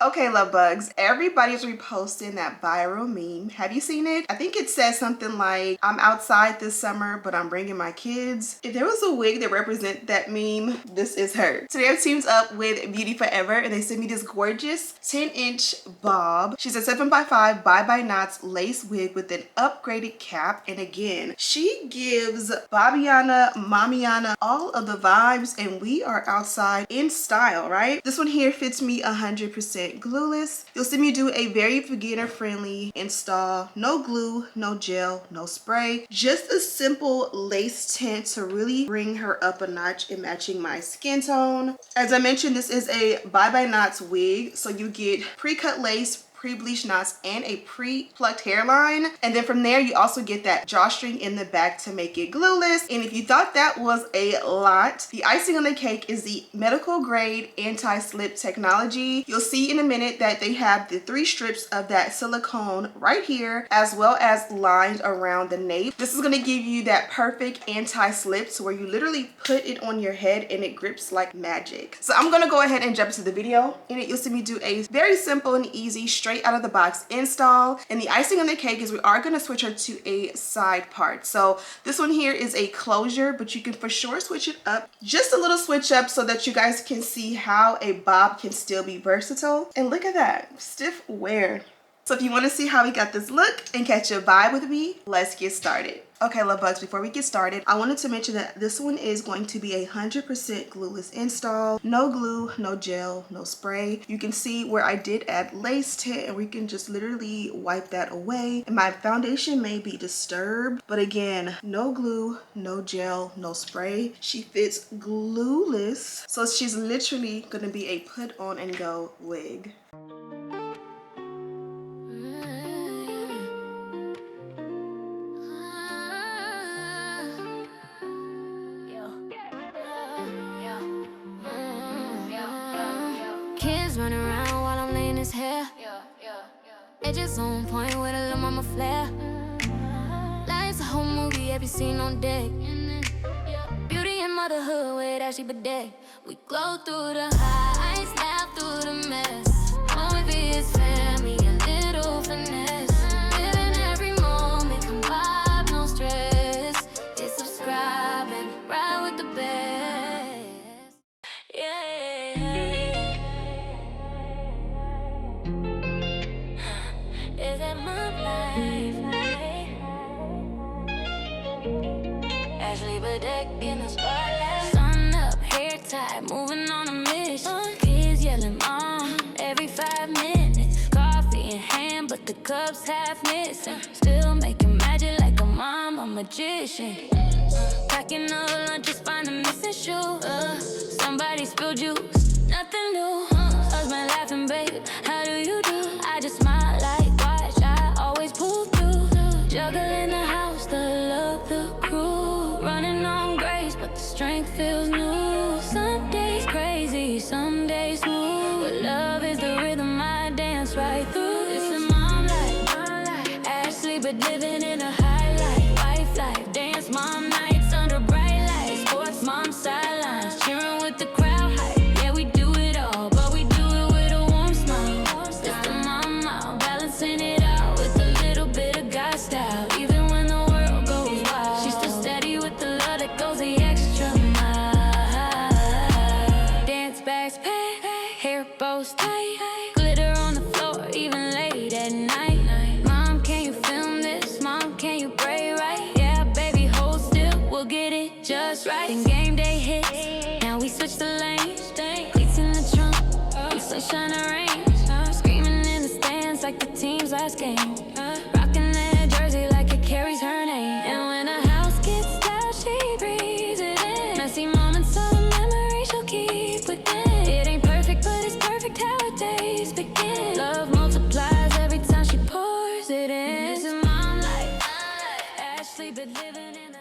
Okay, love bugs, everybody's reposting that viral meme. Have you seen it? I think it says something like, I'm outside this summer, but I'm bringing my kids. If there was a wig that represents that meme, this is her. Today I've teamed up with Beauty Forever and they sent me this gorgeous 10-inch bob. She's a 7x5 bye-bye knots lace wig with an upgraded cap. And again, she gives Bobbiana, Mamiana, all of the vibes, and we are outside in style, right? This one here fits me 100% glueless. You'll see me do a very beginner friendly install. No glue, no gel, no spray. Just a simple lace tint to really bring her up a notch in matching my skin tone. As I mentioned, this is a bye-bye knots wig. So you get pre-cut lace, pre-bleached knots, and a pre-plucked hairline. And then from there, you also get that drawstring in the back to make it glueless. And if you thought that was a lot, the icing on the cake is the medical grade anti-slip technology. You'll see in a minute that they have the 3 strips of that silicone right here, as well as lines around the nape. This is going to give you that perfect anti-slip to where you literally put it on your head and it grips like magic. So I'm going to go ahead and jump into the video. In it, you'll see me do a very simple and easy straight out of the box install. And the icing on the cake is we are going to switch her to a side part. So this one here is a closure, but you can for sure switch it up. Just a little switch up so that you guys can see how a bob can still be versatile. And look at that, stiff wear. So if you want to see how we got this look and catch a vibe with me, let's get started. Okay, love bugs, before we get started, I wanted to mention that this one is going to be 100% glueless install. No glue, no gel, no spray. You can see where I did add lace tint and we can just literally wipe that away. And my foundation may be disturbed, but again, no glue, no gel, no spray. She fits glueless. So she's literally gonna be a put on and go wig. Run around while I'm laying his hair. Edges on point with a little mama flair. Life's a whole movie, every scene on deck. Beauty and motherhood with Ashley Bedeck. We glow through the highs, laugh through the mess. Home with his family, a little finesse. Living every moment, come vibe, no stress. Hit subscribe and ride with the best. Yeah. Is that my life? Ashley Bedeck in the spotlight. Sun up, hair tied, moving on a mission. Kids yelling mom every 5 minutes. Coffee in hand, but the cup's half missing. Still making magic like a mom, a magician. Packing up lunch, just find a missing shoe. Somebody spilled juice, nothing new. Husband laughing, babe, how do you do? I just smile like watch, I always pull through. Juggling the house, the love, the crew. Running on grace, but the strength feels new. Some days crazy, some days smooth. But love is the rhythm I dance right through. It's a mom life, Ashley, but living in a high life. Wife life, dance mom nights under bright lights. Sports mom sidelines, cheering with the crowd hype. Yeah, we do it all, but we do it with a warm smile. It's the mama, balancing it out with a little bit of God style. Even when the world goes wild, she's still steady with the love that goes the extra mile. Dance bags packed, hair bows tight, glitter on the floor even late at night. Mom, can you film this? Mom, can you pray right? Yeah, baby, hold still, we'll get it just right. Then game day hits, now we switch the lanes. Cleats in the trunk, we sunshine and rain. Screaming in the stands like the team's last game. Rocking that jersey like it carries her name. And when a house gets loud, she breathes it in. Messy moments of memory she'll keep within. It ain't perfect, but it's perfect how her days begin. Love multiplies every time she pours it in. This is mom life, Ashley, but living in the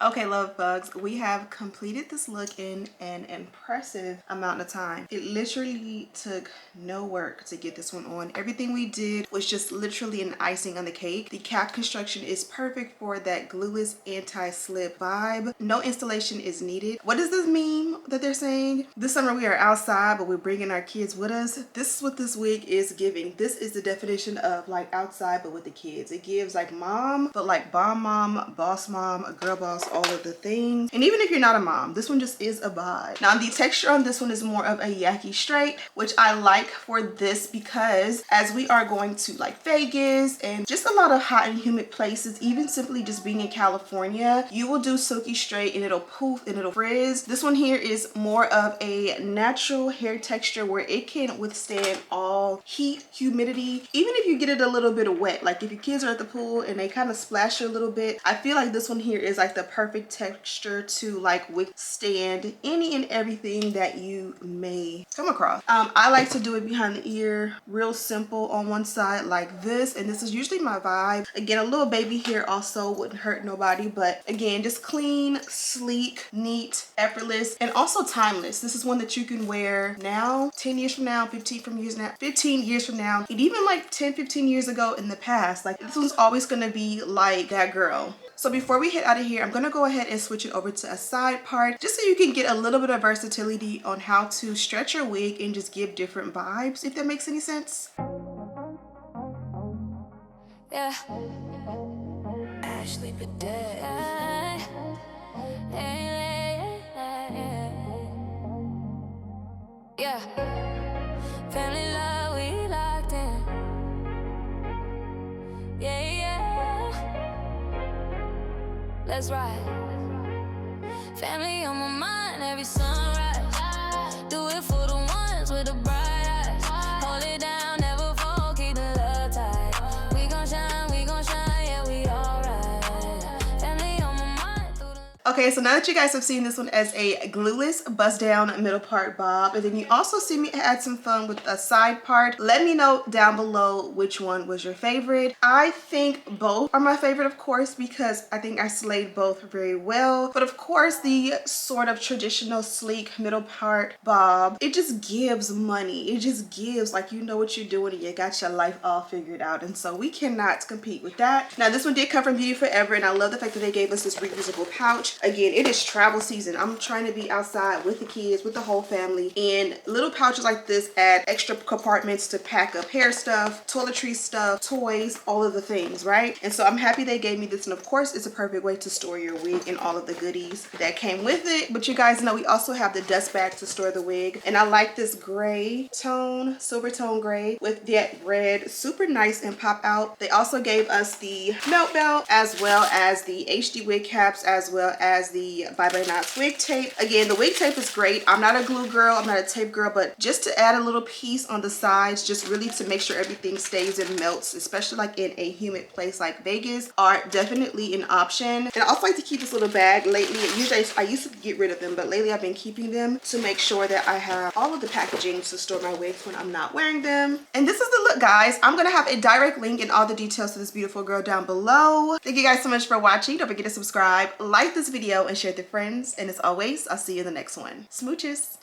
Okay, love bugs, we have completed this look in an impressive amount of time. It literally took no work to get this one on. Everything we did was just literally an icing on the cake. The cap construction is perfect for that glueless anti-slip vibe. No installation is needed. What does this mean that they're saying? This summer we are outside, but we're bringing our kids with us. This is what this wig is giving. This is the definition of like outside, but with the kids. It gives like mom, but like bomb mom, boss mom, a girl boss, all of the things. And even if you're not a mom, this one just is a vibe. Now the texture on this one is more of a yaki straight, which I like for this because as we are going to like Vegas and just a lot of hot and humid places, even simply just being in California, you will do silky straight and it'll poof and it'll frizz. This one here is more of a natural hair texture where it can withstand all heat, humidity, even if you get it a little bit wet. Like if your kids are at the pool and they kind of splash you a little bit, I feel like this one here is like the perfect texture to like withstand any and everything that you may come across. I like to do it behind the ear, real simple on one side like this, and this is usually my vibe. Again, a little baby hair also wouldn't hurt nobody, but again, just clean, sleek, neat, effortless, and also timeless. This is one that you can wear now, 10 years from now, 15 years from now, and even like 10-15 years ago in the past. Like this one's always gonna be like that girl. So before we head out of here, I'm gonna go ahead and switch it over to a side part just so you can get a little bit of versatility on how to stretch your wig and just give different vibes, if that makes any sense. Yeah. Ashley Bedeck. Yeah. Family love, we locked in. Yeah. Let's ride. Family on my mind every sunrise. Do it for the ones with the bright eyes. Hold it down, never fall, keep the love tight. We gon' shine, yeah, we alright. Family on my mind through the... Okay, so now that you guys have seen this one as a glueless bust down middle part bob, and then you also see me had some fun with a side part, let me know down below which one was your favorite. I think both are my favorite, of course, because I think I slayed both very well. But of course, the sort of traditional sleek middle part bob, it just gives money. It just gives like you know what you're doing and you got your life all figured out. And so we cannot compete with that. Now this one did come from Beauty Forever, and I love the fact that they gave us this reusable pouch. Again, it is travel season. I'm trying to be outside with the kids, with the whole family, and little pouches like this add extra compartments to pack up hair stuff, toiletry stuff, toys, all of the things, right? And so I'm happy they gave me this, and of course it's a perfect way to store your wig and all of the goodies that came with it. But you guys know we also have the dust bag to store the wig, and I like this gray tone, silver tone gray with that red, super nice and pop out. They also gave us the melt belt as well as the HD wig caps as well as the Bye Bye Knots wig tape. Again, the wig tape is great. I'm not a glue girl, I'm not a tape girl, but just to add a little piece on the sides, just really to make sure everything stays and melts, especially like in a humid place like Vegas, are definitely an option. And I also like to keep this little bag lately. Usually I used to get rid of them, but lately I've been keeping them to make sure that I have all of the packaging to store my wigs when I'm not wearing them. And this is the look, guys. I'm gonna have a direct link and all the details to this beautiful girl down below. Thank you guys so much for watching. Don't forget to subscribe, like this video, and share with your friends. And as always, I'll see you in the next one. Smooches.